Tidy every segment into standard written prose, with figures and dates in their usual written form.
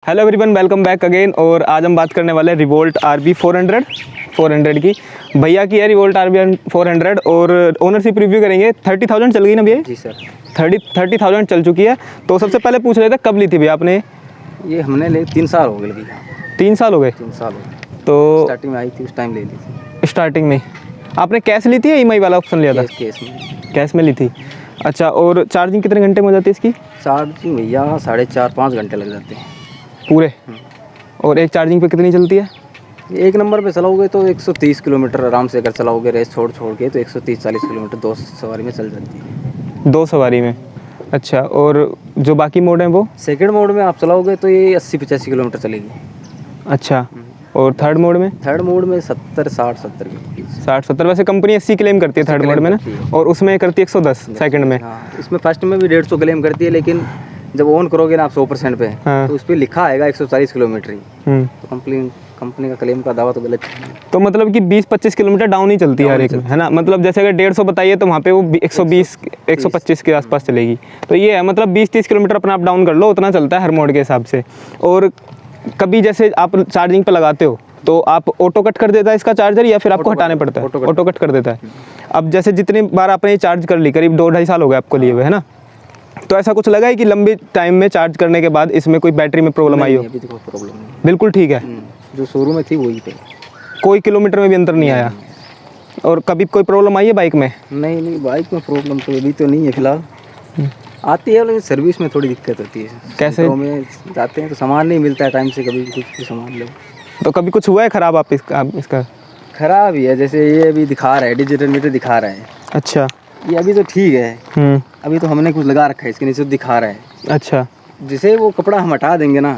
Hello everyone, welcome back again. और आज हम बात करने वाले हैं रिवोल्ट RB 400 की। भैया की है रिवोल्ट RB 400 और ओनरशिप रिव्यू करेंगे। 30,000 चल गई ना भैया? जी सर। 30,000 चल चुकी है। तो सबसे पहले पूछ रहे थे कब ली थी भैया आपने? ये हमने ले 3 साल हो गए भैया। 3 साल हो गए? 3 साल हो गए। तो स्टार्टिंग में आई थी, उस टाइम ले ली थी। स्टार्टिंग में आपने कैश ली थी या EMI वाला ऑप्शन लिया था? कैश में ली थी। अच्छा, और चार्जिंग कितने घंटे में हो जाती है इसकी? चार्जिंग भैया 4.5-5 घंटे लग जाते हैं पूरे। और एक चार्जिंग पे कितनी चलती है? एक नंबर पे चलाओगे तो 130 किलोमीटर आराम से, अगर चलाओगे रेस छोड़ के तो 130-40 किलोमीटर 2 सवारी में चल जाती है। 2 सवारी में। अच्छा, और जो बाकी मोड हैं वो? सेकंड मोड में आप चलाओगे तो ये 80-85 किलोमीटर चलेगी। अच्छा, और थर्ड मोड में? थर्ड मोड में 70-60-70 की 60-70। वैसे कंपनी 80 क्लेम करती है थर्ड मोड में ना, और उसमें करती है 110 सेकंड में। हाँ, इसमें फर्स्ट में भी 150 क्लेम करती है, लेकिन जब ऑन करोगे ना आप 100% पे, हाँ। तो उस पर लिखा आएगा 140 किलोमीटर ही। तो कंपनी का क्लेम का दावा तो गलत है। तो मतलब कि 20-25 किलोमीटर डाउन ही चलती है हर एक में, है ना? मतलब जैसे अगर 150 बताइए तो वहाँ पे वो 120-125 के आसपास चलेगी। तो ये है, मतलब 20-30 किलोमीटर अपना आप डाउन कर लो, उतना चलता है हर मोड के हिसाब से। और कभी जैसे आप चार्जिंग पे लगाते हो तो आप ऑटो कट कर देता है इसका चार्जर, या फिर आपको हटाने पड़ता है? ऑटो कट कर देता है। अब जैसे जितनी बार आपने ये चार्ज कर ली, करीब 2-2.5 साल हो गए आपको लिए हुए, है ना? तो ऐसा कुछ लगा है कि लंबे टाइम में चार्ज करने के बाद इसमें कोई बैटरी में प्रॉब्लम आई हो? अभी तो कोई प्रॉब्लम नहीं। बिल्कुल ठीक है। जो शुरू में थी वही पे, कोई किलोमीटर में भी अंतर नहीं आया? और कभी कोई प्रॉब्लम आई है बाइक में? नहीं, बाइक में प्रॉब्लम तो अभी तो नहीं है फिलहाल। आती है, लेकिन सर्विस में थोड़ी दिक्कत होती है। कैसे? सेंटरों में जाते हैं तो सामान नहीं मिलता है टाइम से, कभी कुछ भी सामान लो तो कभी कुछ हुआ है ख़राब आप इसका? खराब ही है। जैसे ये अभी दिखा रहा है, डिजिटल मीटर दिखा रहा है। अच्छा। ये अभी तो ठीक है। अभी तो हमने कुछ लगा रखा है, इसके नीचे दिखा रहा है। अच्छा। जिसे वो कपड़ा हम हटा देंगे ना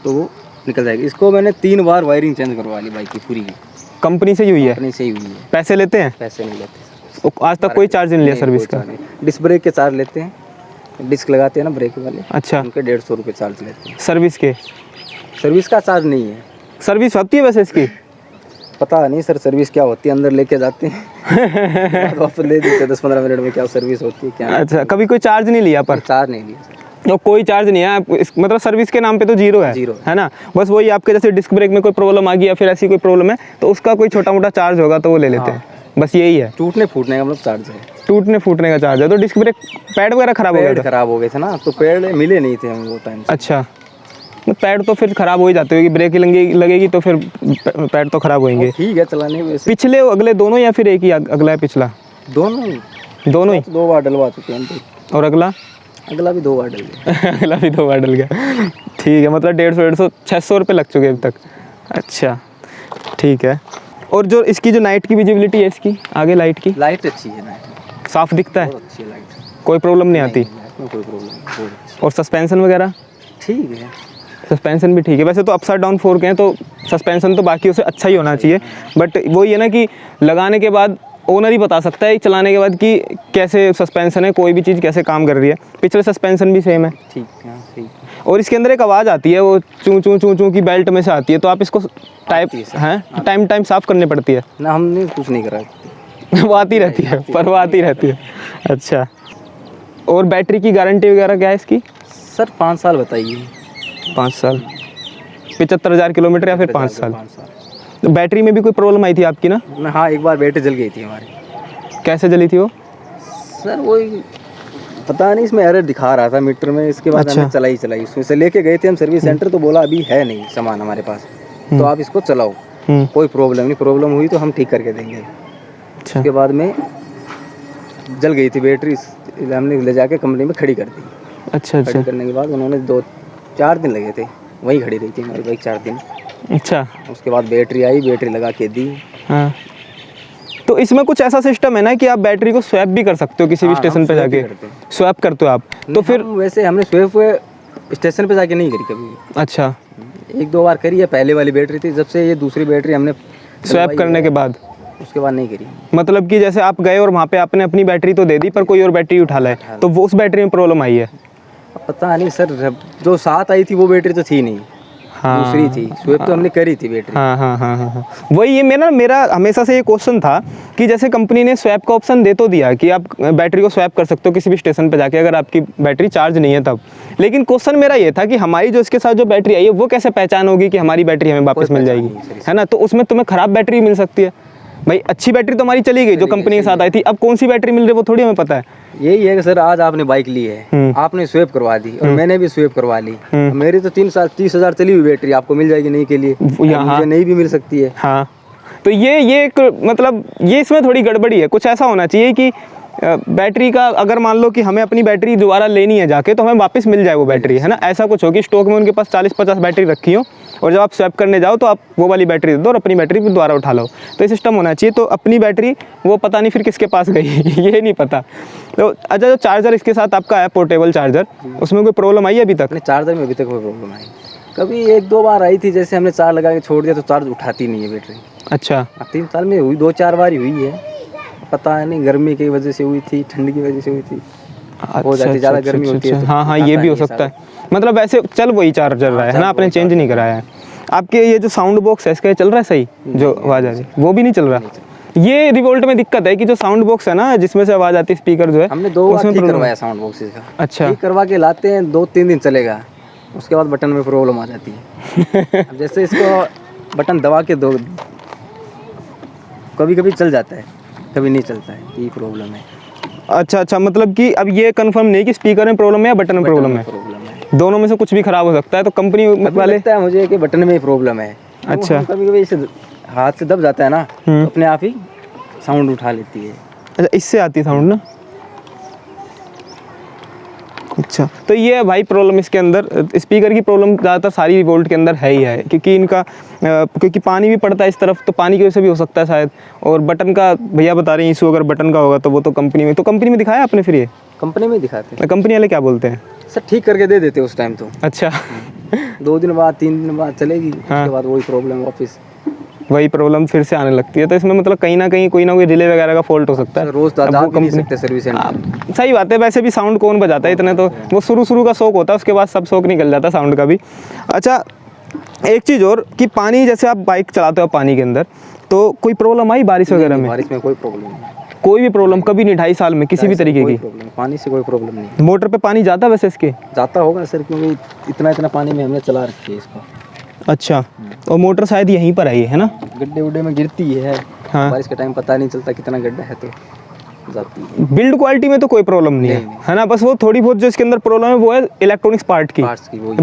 तो वो निकल जाएगी। इसको मैंने 3 बार वायरिंग चेंज करवा ली बाइक की पूरी की। कंपनी से ही हुई है? कंपनी से ही हुई है। पैसे लेते हैं? पैसे नहीं लेते। तो आज तक कोई चार्ज नहीं लिया सर्विस का? डिस्क ब्रेक के चार्ज लेते हैं, डिस्क लगाते हैं ना ब्रेक वाले। अच्छा। उनके 150 रुपये चार्ज लेते हैं। सर्विस के? सर्विस का चार्ज नहीं है। सर्विस होती है वैसे इसकी? पता नहीं सर, सर्विस क्या होती है, अंदर लेके जाते हैं वापस ले देते हैं 10-15 मिनट में। क्या सर्विस होती है क्या? अच्छा, कभी कोई चार्ज नहीं लिया? पर चार्ज नहीं लिया सर। तो कोई चार्ज नहीं है मतलब सर्विस के नाम पे तो जीरो है ना? बस वही आपके जैसे डिस्क ब्रेक में कोई प्रॉब्लम आ गई या फिर ऐसी कोई प्रॉब्लम है तो उसका कोई छोटा मोटा चार्ज होगा तो वो ले लेते हैं। बस यही है। टूटने फूटने का मतलब चार्ज है। टूटने फूटने का चार्ज है। तो डिस्क ब्रेक पैड वगैरह खराब हो गया था? खराब हो गए थे ना, तो पैड मिले नहीं थे हम वो टाइम से। अच्छा, पैड तो फिर खराब हो ही जाते होगी, ब्रेक लगेगी तो फिर पैड तो खराब होंगे। ठीक है चलाने में। पिछले अगले दोनों या फिर एक ही अगला है पिछला? दोनों ही। 2 बार डलवा चुके हैं। और अगला भी 2 बार डल गया अगला भी 2 बार डल गया। ठीक है, मतलब 150-150-600 रुपये लग चुके अभी तक। अच्छा, ठीक है। और जो इसकी जो नाइट की विजिबिलिटी है इसकी आगे लाइट की? लाइट अच्छी है, नाइट साफ दिखता है? अच्छी है लाइट, कोई प्रॉब्लम नहीं आती? कोई प्रॉब्लम नहीं। और सस्पेंशन वगैरह? ठीक है, सस्पेंशन भी ठीक है। वैसे तो अपसाइड डाउन फोर्क हैं तो सस्पेंशन तो बाकी उससे अच्छा ही होना चाहिए, बट वो ये ना कि लगाने के बाद ओनर ही बता सकता है चलाने के बाद कि कैसे सस्पेंशन है, कोई भी चीज़ कैसे काम कर रही है। पिछले सस्पेंशन भी सेम है? ठीक है, ठीक। और इसके अंदर एक आवाज़ आती है, वो चूं चूं चूं चूं की बेल्ट में से आती है, तो आप इसको टाइम साफ़ करनी पड़ती है ना? हमने कुछ नहीं करा वो आती रहती है, पर वो आती रहती है। अच्छा, और बैटरी की गारंटी वगैरह क्या है इसकी? सर 5 साल बताइए। 5 साल, 75,000 किलोमीटर या फिर 5 साल? तो बैटरी में भी कोई प्रॉब्लम आई थी आपकी ना? हाँ, एक बार बैटरी जल गई थी हमारी। कैसे जली थी वो? सर वो पता नहीं, इसमें एरर दिखा रहा था मीटर में। इसके बाद हमने चलाई उसमें से लेके गए थे हम सर्विस सेंटर, तो बोला अभी है नहीं सामान हमारे पास, तो आप इसको चलाओ, कोई प्रॉब्लम नहीं, प्रॉब्लम हुई तो हम ठीक करके देंगे। अच्छा। उसके बाद में जल गई थी बैटरी, हमने ले जाके कंपनी में खड़ी कर दी। अच्छा। खड़ी करने के बाद उन्होंने 2-4 दिन लगे थे, वहीं खड़ी रही थी हमारी बाइक 4 दिन। अच्छा। उसके बाद बैटरी आई, बैटरी लगा के दी। हाँ, तो इसमें कुछ ऐसा सिस्टम है ना कि आप बैटरी को स्वैप भी कर सकते हो किसी भी स्टेशन पे जाके? स्वैप करते हो आप? तो फिर वैसे हमने स्वैप स्टेशन पे जाके नहीं करी कभी। अच्छा। 1-2 बार करी है, पहले वाली बैटरी थी, जब से ये दूसरी बैटरी हमने स्वैप करने के बाद? उसके बाद नहीं करी। मतलब कि जैसे आप गए और वहाँ पे आपने अपनी बैटरी तो दे दी पर कोई और बैटरी उठा लाए, तो वो उस बैटरी में प्रॉब्लम आई है? पता नहीं सर, जो साथ आई थी वो बैटरी तो थी नहीं। हाँ, दूसरी थी स्विफ्ट तो हमने करी थी बैटरी। हाँ हाँ हाँ हाँ हाँ, वही ये मेरा हमेशा से ये क्वेश्चन था कि जैसे कंपनी ने स्वैप का ऑप्शन दे तो दिया कि आप बैटरी को स्वैप कर सकते हो किसी भी स्टेशन पे जाके अगर आपकी बैटरी चार्ज नहीं है तब, लेकिन क्वेश्चन मेरा ये था कि हमारी जो इसके साथ जो बैटरी आई है वो कैसे पहचान होगी कि हमारी बैटरी हमें वापस मिल जाएगी, है ना। तो उसमें तुम्हें खराब बैटरी मिल सकती है भाई, अच्छी बैटरी तो हमारी चली गई जो कंपनी के साथ आई थी, अब कौन सी बैटरी मिल रही है वो थोड़ी हमें पता है। यही है कि सर आज आपने बाइक ली है, आपने स्वेप करवा दी और मैंने भी स्वेप करवा ली, मेरी तो 3 साल 30,000 चली हुई बैटरी आपको मिल जाएगी नहीं के लिए, मुझे नहीं भी मिल सकती है। हाँ, तो ये एक मतलब ये इसमें थोड़ी गड़बड़ी है, कुछ ऐसा होना चाहिए कि बैटरी का अगर मान लो कि हमें अपनी बैटरी दोबारा लेनी है जाके तो हमें वापस मिल जाए वो बैटरी, है ना। ऐसा कुछ हो कि स्टॉक में उनके पास 40-50 बैटरी रखी हो और जब आप स्वैप करने जाओ तो आप वो वाली बैटरी दे दो और अपनी बैटरी भी दोबारा उठा लो, तो ये सिस्टम होना चाहिए। तो अपनी बैटरी वो पता नहीं फिर किसके पास गई ये नहीं पता। तो अच्छा, जो चार्जर इसके साथ आपका है पोर्टेबल चार्जर, उसमें कोई प्रॉब्लम आई है अभी तक? चार्जर में अभी तक कोई प्रॉब्लम आई, कभी 1-2 बार आई थी, जैसे हमने चार्ज लगा के छोड़ दिया तो चार्ज उठाती नहीं है बैटरी। अच्छा, 3 साल में हुई 2-4 बार हुई है, पता नहीं गर्मी की वजह से हुई थी, ठंड की वजह से हुई थी, हो जाती ज़्यादा गर्मी होती है। हाँ हाँ, ये भी हो सकता है, मतलब वैसे चल वही चार्जर रहा है ना, आपने चेंज नहीं कराया है। आपके ये जो साउंड बॉक्स है इसका चल रहा है सही, जो आवाज़ आ रही है वो भी नहीं चल रहा। ये रिवोल्ट में दिक्कत है कि जो साउंड बॉक्स है ना जिसमें से आवाज़ आती है, स्पीकर जो है, हमने 2 बार ठीक करवाया साउंड बॉक्स इसका। अच्छा, ठीक करवा के लाते हैं 2-3 दिन चलेगा, उसके बाद बटन में प्रॉब्लम आ जाती है। अब जैसे इसको बटन दबा के दो, कभी कभी चल जाता है, कभी नहीं चलता है, ये प्रॉब्लम है। अच्छा, मतलब कि अब ये कंफर्म नहीं कि स्पीकर में प्रॉब्लम है या बटन में प्रॉब्लम है, दोनों में से कुछ भी खराब हो सकता है। तो कंपनी वाले लगता है मुझे कि बटन में ही प्रॉब्लम है। अच्छा, कभी कभी इसे हाथ से दब जाता है ना तो अपने आप ही साउंड उठा लेती है। अच्छा, इससे आती साउंड ना। अच्छा, तो ये है भाई प्रॉब्लम इसके अंदर, स्पीकर की प्रॉब्लम ज़्यादातर सारी रिवोल्ट के अंदर है ही है, क्योंकि इनका क्योंकि पानी भी पड़ता है इस तरफ, तो पानी की वजह से भी हो सकता है शायद। और बटन का भैया बता रहे हैं इशू अगर बटन का होगा तो वो तो कंपनी में दिखाया आपने फिर? ये कंपनी में दिखाते हैं, कंपनी वाले क्या बोलते हैं? सर ठीक करके दे देते उस टाइम तो। अच्छा 2 दिन बाद 3 दिन बाद चलेगी, उसके बाद वही प्रॉब्लम वापस वही प्रॉब्लम फिर से आने लगती है। तो इसमें मतलब कहीं ना कहीं कोई ना कोई रिले वगैरह का फॉल्ट हो सकता है। रोज तो आप नहीं सकते सर्विस सेंटर। सही बात है, वैसे भी साउंड कौन बजाता है इतने, तो वो शुरू का शौक होता है, उसके बाद सब शौक निकल जाता है साउंड का भी। अच्छा, एक चीज़ और कि पानी, जैसे आप बाइक चलाते हो पानी के अंदर, तो कोई प्रॉब्लम आई बारिश वगैरह में? बारिश में कोई प्रॉब्लम नहीं, कोई भी प्रॉब्लम कभी नहीं 2.5 साल में किसी भी तरीके की? पानी से कोई प्रॉब्लम नहीं। मोटर पे पानी जाता वैसे इसके? जाता होगा सर, क्योंकि इतना पानी में हमने चला रखी है इसको। अच्छा, और मोटर शायद यहीं पर आई है ना? गड्ढे उड्ढे में गिरती है। हाँ, बारिश के टाइम पता नहीं चलता कितना गड्ढा है, तो जाती है। बिल्ड क्वालिटी में तो कोई प्रॉब्लम नहीं है ना, बस वो थोड़ी बहुत जो इसके अंदर प्रॉब्लम है वो है इलेक्ट्रॉनिक्स पार्ट की।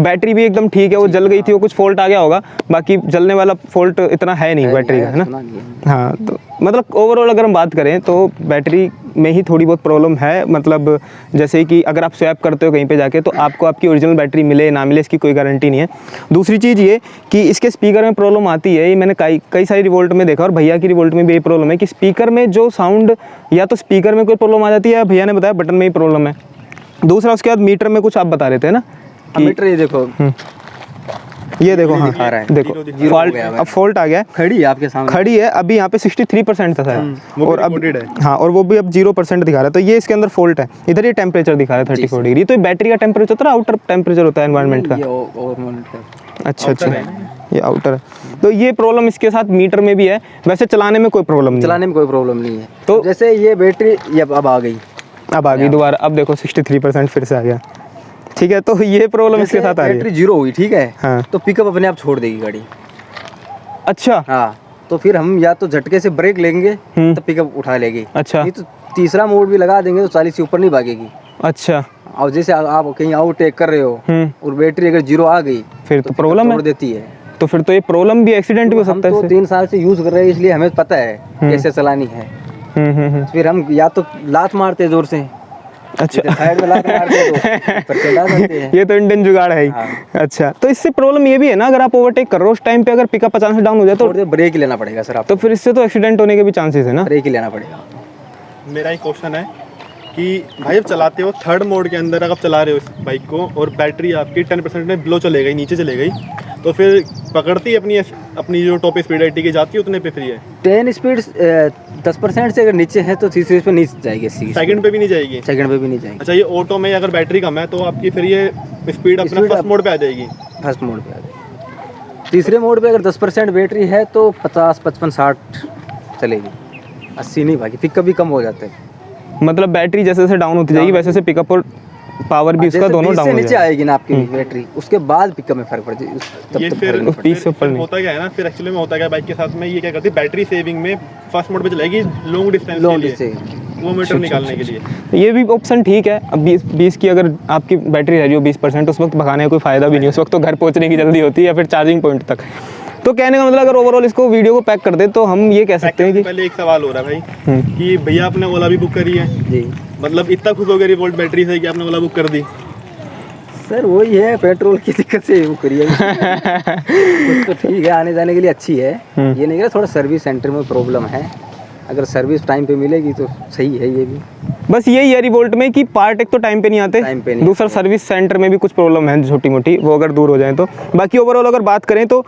बैटरी भी एकदम ठीक है, वो जल गई थी, वो कुछ फॉल्ट आ गया होगा, बाकी जलने वाला फॉल्ट इतना है नहीं बैटरी का, है ना। हाँ, तो मतलब ओवरऑल अगर हम बात करें तो बैटरी में ही थोड़ी बहुत प्रॉब्लम है, मतलब जैसे कि अगर आप स्वैप करते हो कहीं पे जाके तो आपको आपकी ओरिजिनल बैटरी मिले ना मिले इसकी कोई गारंटी नहीं है। दूसरी चीज़ ये कि इसके स्पीकर में प्रॉब्लम आती है, ये मैंने कई सारी रिवोल्ट में देखा और भैया की रिवोल्ट में भी यही प्रॉब्लम है कि स्पीकर में जो साउंड, या तो स्पीकर में कोई प्रॉब्लम आ जाती है, भैया ने बताया बटन में ही प्रॉब्लम है। दूसरा उसके बाद मीटर में कुछ आप बता रहे थे ना कि मीटर, ये देखो ये देखो, हाँ दिखा रहा है, देखो फॉल्ट, अब फॉल्ट आ गया है, खड़ी है आपके सामने, खड़ी है अभी यहाँ पे 63% था शायद, और अब हाँ, और वो भी अब 0% दिखा रहा है, तो ये इसके अंदर फॉल्ट है। इधर ये टेम्परेचर दिखा रहा है 34 डिग्री, तो ये बैटरी का टेम्परेचर होता है, आउटर टेम्परेचर होता है एनवायरनमेंट का? अच्छा, ये आउटर है। तो ये प्रॉब्लम इसके साथ मीटर में भी है, वैसे चलाने में कोई प्रॉब्लम नहीं, चलाने में कोई प्रॉब्लम नहीं है। तो जैसे ये बैटरी अब आ गई दोबारा, अब देखो 63% फिर से आ गया, ठीक है। तो ये प्रॉब्लम इसके साथ आ रही है। बैटरी 0 हुई, ठीक है, हाँ, तो पिकअप अपने आप छोड़ देगी गाड़ी। अच्छा, हाँ, तो फिर हम या तो झटके से ब्रेक लेंगे तो पिकअप उठा लेगी। अच्छा, नहीं तो तीसरा मोड भी लगा देंगे तो 40 से ऊपर नहीं भागेगी। अच्छा, और जैसे आप कहीं ओवरटेक कर रहे हो और बैटरी अगर 0 आ गई फिर तो प्रॉब्लम है, देती है। तो फिर तो ये प्रॉब्लम भी, एक्सीडेंट भी हो सकता है। हम तो 3 साल से यूज कर रहे हैं, इसलिए हमें पता है कैसे चलानी है। फिर हम या तो लात मारते हैं जोर से, अच्छा, साइड में लात मारते तो चला जाते हैं। ये तो इंडियन जुगाड़ है ही। हाँ। अच्छा, तो इससे प्रॉब्लम ये भी है ना, अगर आप ओवरटेक कर रहे हो उस टाइम पे अगर पिकअप अचानक से डाउन हो जाए तो ब्रेक ही लेना पड़ेगा सर आपको, तो फिर इससे तो एक्सीडेंट होने के भी चांसेस है ना? ब्रेक ही लेना पड़ेगा। मेरा एक क्वेश्चन है कि भाई जब चलाते हो थर्ड मोड के अंदर अगर आप चला रहे हो इस बाइक को और बैटरी आपकी 10% में बिलो चले गई, नीचे चले गई, तो फिर पकड़ती है अपनी जो टॉप स्पीड 80 की जाती है उतने पे फ्री है? 10 स्पीड 10% से अगर नीचे है तो तीसरे पे नहीं जाएगी, सेकंड पे भी नहीं जाएगी? सेकंड पे भी नहीं जाएगी। अच्छा, ये ऑटो में अगर बैटरी कम है तो आपकी फिर ये स्पीड अपना फर्स्ट मोड पे आ जाएगी? फर्स्ट मोड पे आ जाएगी। तीसरे मोड पे अगर 10% बैटरी है तो 50, 55, 60 चलेगी, 80 नहीं भागी। पिकअप भी कम हो जाता है, मतलब बैटरी जैसे जैसे डाउन होती जाएगी वैसे वैसे पिकअप और पावर भी उसका दोनों डाउन हो नीचे जाएगा। आएगी ना आपकी बैटरी, उसके बाद पिकअप में फर्क पड़ जाएगी, तब ये तक फिर फर्क नहीं पड़ता। 30 से ऊपर फिर नहीं। होता क्या है ना, फिर एक्चुअली में होता क्या बाइक के साथ में, ये क्या करती है बैटरी सेविंग में फर्स्ट मोड पे चलाएगी लॉन्ग डिस्टेंस के लॉन्ग लिए, डिस्टेंस वो मीटर निकालने के लिए। तो ये भी ऑप्शन ठीक है। अब 20 की अगर आपकी बैटरी रह रही हो 20%, उस वक्त भगाने का कोई फ़ायदा भी नहीं, उस वक्त तो घर पहुंचने की जल्दी होती है या फिर चार्जिंग पॉइंट तक। तो कहने का मतलब अगर ओवरऑल इसको वीडियो को पैक कर दे तो हम ये कह सकते हैं कि पहले एक सवाल हो रहा है भाई कि भैया आपने ओला भी बुक करी है, जी मतलब इतना खुश हो गए रिवोल्ट बैटरी से कि आपने ओला बुक कर दी। सर वही है, पेट्रोल की दिक्कत से वो करिए। कुछ तो ठीक है, आने जाने के लिए अच्छी है, ये नहीं है थोड़ा सर्विस सेंटर में प्रॉब्लम है, अगर सर्विस टाइम पे मिलेगी तो सही है। ये भी बस यही है रिवोल्ट में कि पार्ट एक तो टाइम पे नहीं आते, टाइम पे नहीं दूसरा सर्विस सेंटर में भी कुछ प्रॉब्लम है छोटी मोटी, वो अगर दूर हो जाए तो। बाकी ओवरऑल अगर बात करें तो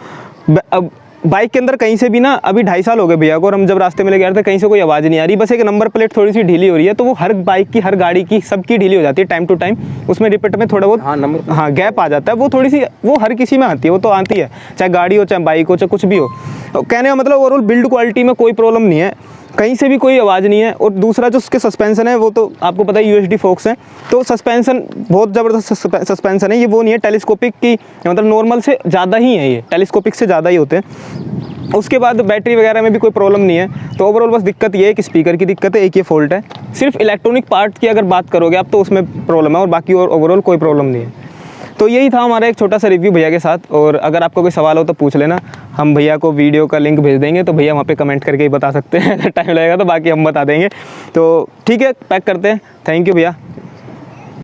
अब बाइक के अंदर कहीं से भी ना, अभी 2.5 साल हो गए भैया को, और हम जब रास्ते में लेके आ रहे थे कहीं से कोई आवाज़ नहीं आ रही, बस एक नंबर प्लेट थोड़ी सी ढीली हो रही है, तो वो हर बाइक की, हर गाड़ी की, सबकी ढीली हो जाती है टाइम टू टाइम, उसमें रिपीट में थोड़ा बहुत हाँ नंबर हाँ गैप आ जाता है, वो थोड़ी सी, वो हर किसी में आती है, वो तो आती है, चाहे गाड़ी हो चाहे बाइक हो चाहे कुछ भी हो। तो कहने का मतलब ओवरऑल बिल्ड क्वालिटी में कोई प्रॉब्लम नहीं है, कहीं से भी कोई आवाज़ नहीं है। और दूसरा जो उसके सस्पेंशन है वो तो आपको पता है यूएसडी फोक्स है, तो सस्पेंशन बहुत ज़बरदस्त सस्पेंशन है, ये वो नहीं है टेलीस्कोपिक की, मतलब नॉर्मल से ज़्यादा ही है, ये टेलीस्कोपिक से ज़्यादा ही होते हैं। उसके बाद बैटरी वगैरह में भी कोई प्रॉब्लम नहीं है। तो ओवरऑल बस दिक्कत ये है कि स्पीकर की दिक्कत है, एक ये फॉल्ट है। सिर्फ इलेक्ट्रॉनिक पार्ट की अगर बात करोगे आप तो उसमें प्रॉब्लम है, और बाकी और ओवरऑल कोई प्रॉब्लम नहीं है। तो यही था हमारा एक छोटा सा रिव्यू भैया के साथ, और अगर आपको कोई सवाल हो तो पूछ लेना, हम भैया को वीडियो का लिंक भेज देंगे, तो भैया वहाँ पे कमेंट करके ही बता सकते हैं, अगर टाइम लगेगा तो बाकी हम बता देंगे। तो ठीक है, पैक करते हैं। थैंक यू भैया।